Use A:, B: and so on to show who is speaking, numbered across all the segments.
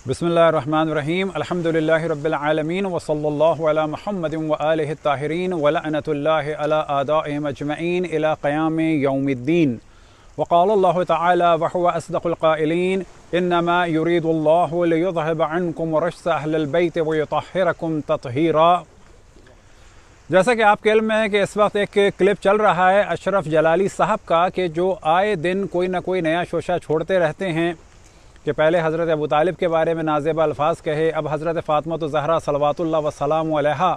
A: بسم اللہ الرحمن الرحیم الحمدللہ رب العالمین وصلی اللہ علی محمد وآلہ الطاہرین ولعنۃ اللہ علی اعدائہم اجمعین الی قیام یوم الدین وقال اللہ تعالی وهو اصدق القائلین انما یرید اللہ لیذہب عنکم رجس اہل البیت ویطہرکم تطہیرا۔ جیسا کہ آپ کے علم میں ہے کہ اس وقت ایک کلپ چل رہا ہے اشرف جلالی صاحب کا کہ جو آئے دن کوئی نہ کوئی نیا شوشہ چھوڑتے رہتے ہیں کہ پہلے حضرت ابو طالب کے بارے میں نازیبہ الفاظ کہے، اب حضرت فاطمہ زہرا صلوات اللہ وسلام علیھا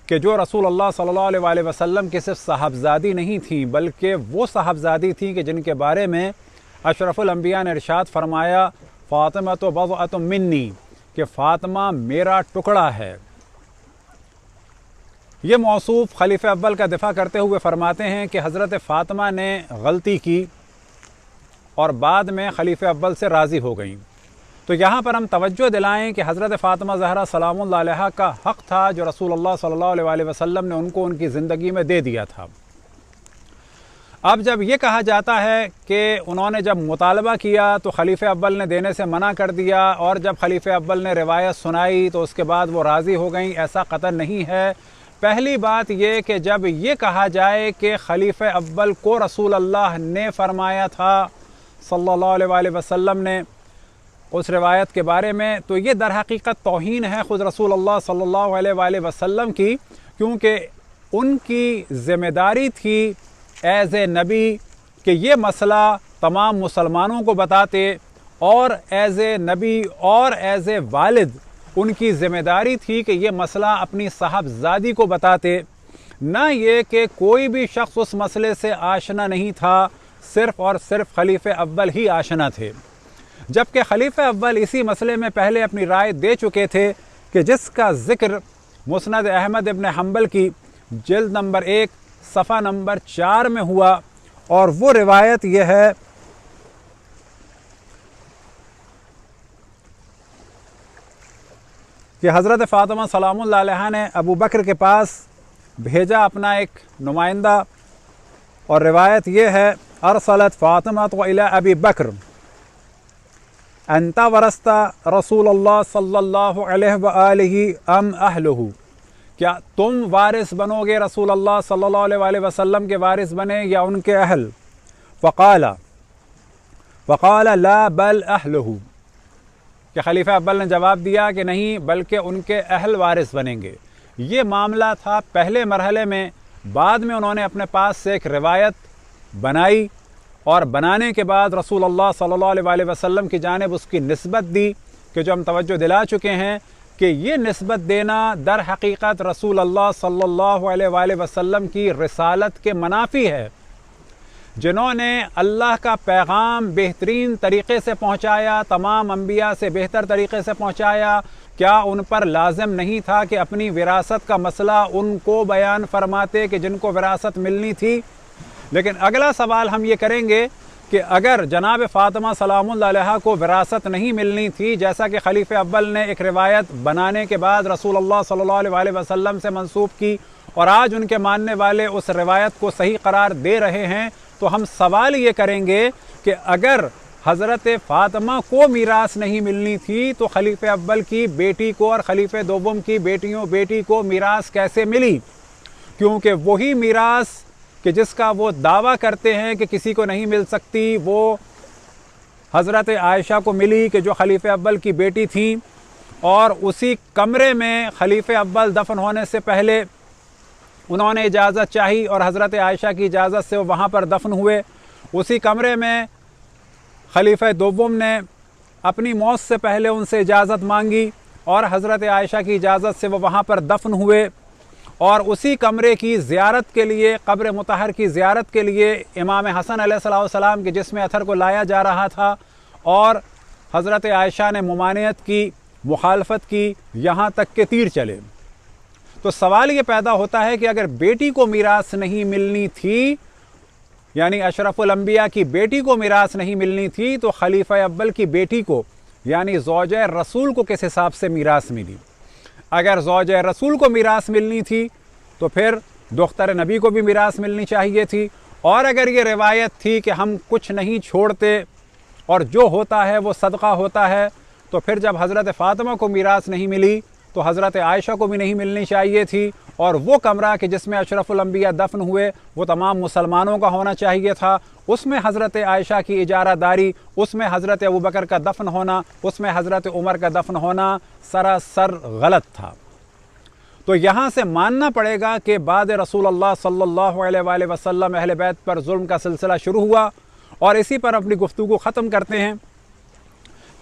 A: کہ جو رسول اللہ صلی اللہ علیہ وسلم کی صرف صاحبزادی نہیں تھیں بلکہ وہ صاحبزادی تھیں کہ جن کے بارے میں اشرف الانبیاء نے ارشاد فرمایا فاطمہ تو بضعۃ منی کہ فاطمہ میرا ٹکڑا ہے۔ یہ موصوف خلیفہ اول کا دفاع کرتے ہوئے فرماتے ہیں کہ حضرت فاطمہ نے غلطی کی اور بعد میں خلیفہ اول سے راضی ہو گئیں۔ تو یہاں پر ہم توجہ دلائیں کہ حضرت فاطمہ زہرا سلام اللہ علیھا کا حق تھا جو رسول اللہ صلی اللہ علیہ وسلم نے ان کو ان کی زندگی میں دے دیا تھا۔ اب جب یہ کہا جاتا ہے کہ انہوں نے جب مطالبہ کیا تو خلیفہ اول نے دینے سے منع کر دیا، اور جب خلیفہ اول نے روایت سنائی تو اس کے بعد وہ راضی ہو گئیں، ایسا قطعاً نہیں ہے۔ پہلی بات یہ کہ جب یہ کہا جائے کہ خلیفہ اول کو رسول اللہ نے فرمایا تھا صلی اللہ علیہ وسلم نے اس روایت کے بارے میں، تو یہ در حقیقت توہین ہے خود رسول اللہ صلی اللہ علیہ وسلم کی، کیونکہ ان کی ذمہ داری تھی ایز اے نبی کہ یہ مسئلہ تمام مسلمانوں کو بتاتے، اور ایز اے نبی اور ایز اے والد ان کی ذمہ داری تھی کہ یہ مسئلہ اپنی صاحبزادی کو بتاتے، نہ یہ کہ کوئی بھی شخص اس مسئلے سے آشنا نہیں تھا، صرف اور صرف خلیفہ اول ہی آشنا تھے۔ جبکہ خلیفہ اول اسی مسئلے میں پہلے اپنی رائے دے چکے تھے کہ جس کا ذکر مسند احمد ابن حنبل کی جلد نمبر 1 صفحہ نمبر 4 میں ہوا، اور وہ روایت یہ ہے کہ حضرت فاطمہ سلام اللہ علیہ نے ابو بکر کے پاس بھیجا اپنا ایک نمائندہ، اور روایت یہ ہے ارسلت فاطمہ الی ابی بکر انت ورثت رسول اللہ صلی اللہ علیہ وآلہ ام اہلہ، کیا تم وارث بنو گے رسول اللہ صلی اللہ علیہ وسلم کے وارث بنے یا ان کے اہل؟ فقال لا بل اہلہ، کہ خلیفہ اول نے جواب دیا کہ نہیں بلکہ ان کے اہل وارث بنیں گے۔ یہ معاملہ تھا پہلے مرحلے میں۔ بعد میں انہوں نے اپنے پاس سے ایک روایت بنائی، اور بنانے کے بعد رسول اللہ صلی اللہ علیہ وسلم کی جانب اس کی نسبت دی، کہ جو ہم توجہ دلا چکے ہیں کہ یہ نسبت دینا در حقیقت رسول اللہ صلی اللہ علیہ وسلم کی رسالت کے منافی ہے۔ جنہوں نے اللہ کا پیغام بہترین طریقے سے پہنچایا، تمام انبیاء سے بہتر طریقے سے پہنچایا، کیا ان پر لازم نہیں تھا کہ اپنی وراثت کا مسئلہ ان کو بیان فرماتے کہ جن کو وراثت ملنی تھی؟ لیکن اگلا سوال ہم یہ کریں گے کہ اگر جناب فاطمہ سلام اللہ علیہ کو وراثت نہیں ملنی تھی، جیسا کہ خلیفہ اول نے ایک روایت بنانے کے بعد رسول اللہ صلی اللہ علیہ وسلم سے منسوب کی، اور آج ان کے ماننے والے اس روایت کو صحیح قرار دے رہے ہیں، تو ہم سوال یہ کریں گے کہ اگر حضرت فاطمہ کو میراث نہیں ملنی تھی تو خلیفہ اول کی بیٹی کو اور خلیفہ دوم کی بیٹی کو میراث کیسے ملی؟ کیونکہ وہی میراث کہ جس کا وہ دعویٰ کرتے ہیں کہ کسی کو نہیں مل سکتی، وہ حضرت عائشہ کو ملی کہ جو خلیفہ اول کی بیٹی تھیں، اور اسی کمرے میں خلیفہ اول دفن ہونے سے پہلے انہوں نے اجازت چاہی اور حضرت عائشہ کی اجازت سے وہ وہاں پر دفن ہوئے۔ اسی کمرے میں خلیفہ دوم نے اپنی موت سے پہلے ان سے اجازت مانگی اور حضرت عائشہ کی اجازت سے وہ وہاں پر دفن ہوئے، اور اسی کمرے کی زیارت کے لیے، قبر مطہر کی زیارت کے لیے امام حسن علیہ السلام کے جسم اطہر کو لایا جا رہا تھا، اور حضرت عائشہ نے ممانعت کی، مخالفت کی، یہاں تک کہ تیر چلے۔ تو سوال یہ پیدا ہوتا ہے کہ اگر بیٹی کو میراث نہیں ملنی تھی، یعنی اشرف الانبیاء کی بیٹی کو میراث نہیں ملنی تھی، تو خلیفہ اول کی بیٹی کو یعنی زوجہ رسول کو کس حساب سے میراث ملی؟ اگر زوجہ رسول کو میراث ملنی تھی تو پھر دختر نبی کو بھی میراث ملنی چاہیے تھی، اور اگر یہ روایت تھی کہ ہم کچھ نہیں چھوڑتے اور جو ہوتا ہے وہ صدقہ ہوتا ہے، تو پھر جب حضرت فاطمہ کو میراث نہیں ملی تو حضرت عائشہ کو بھی نہیں ملنی چاہیے تھی، اور وہ کمرہ کہ جس میں اشرف الانبیاء دفن ہوئے وہ تمام مسلمانوں کا ہونا چاہیے تھا، اس میں حضرت عائشہ کی اجارہ داری، اس میں حضرت ابوبکر کا دفن ہونا، اس میں حضرت عمر کا دفن ہونا سراسر غلط تھا۔ تو یہاں سے ماننا پڑے گا کہ بعد رسول اللہ صلی اللہ علیہ وآلہ وسلم اہل بیت پر ظلم کا سلسلہ شروع ہوا، اور اسی پر اپنی گفتگو ختم کرتے ہیں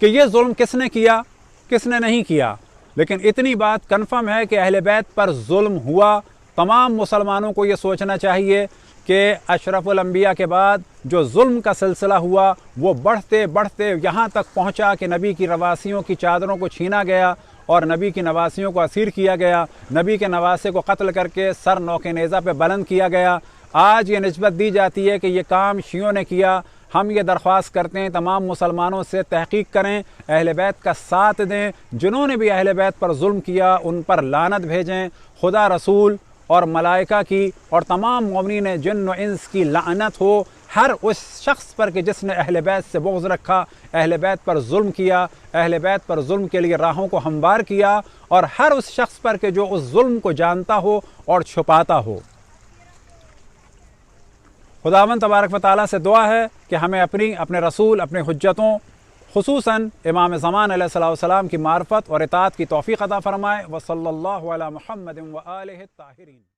A: کہ یہ ظلم کس نے کیا، کس نے نہیں کیا، لیکن اتنی بات کنفرم ہے کہ اہل بیت پر ظلم ہوا۔ تمام مسلمانوں کو یہ سوچنا چاہیے کہ اشرف الانبیاء کے بعد جو ظلم کا سلسلہ ہوا وہ بڑھتے بڑھتے یہاں تک پہنچا کہ نبی کی نواسیوں کی چادروں کو چھینا گیا اور نبی کی نواسیوں کو اسیر کیا گیا، نبی کے نواسے کو قتل کر کے سر نوک نیزہ پہ بلند کیا گیا۔ آج یہ نسبت دی جاتی ہے کہ یہ کام شیعوں نے کیا۔ ہم یہ درخواست کرتے ہیں تمام مسلمانوں سے تحقیق کریں، اہل بیت کا ساتھ دیں، جنہوں نے بھی اہل بیت پر ظلم کیا ان پر لعنت بھیجیں، خدا، رسول اور ملائکہ کی اور تمام مومنین جن و انس کی لعنت ہو ہر اس شخص پر کہ جس نے اہل بیت سے بغض رکھا، اہل بیت پر ظلم کیا، اہل بیت پر ظلم کے لیے راہوں کو ہموار کیا، اور ہر اس شخص پر کہ جو اس ظلم کو جانتا ہو اور چھپاتا ہو۔ خداوند تبارک و تعالیٰ سے دعا ہے کہ ہمیں اپنے رسول، اپنے حجتوں، خصوصاً امام زمان علیہ السلام کی معرفت اور اطاعت کی توفیق عطا فرمائے۔ وصلی اللہ علی محمد و آلہ الطاہرین۔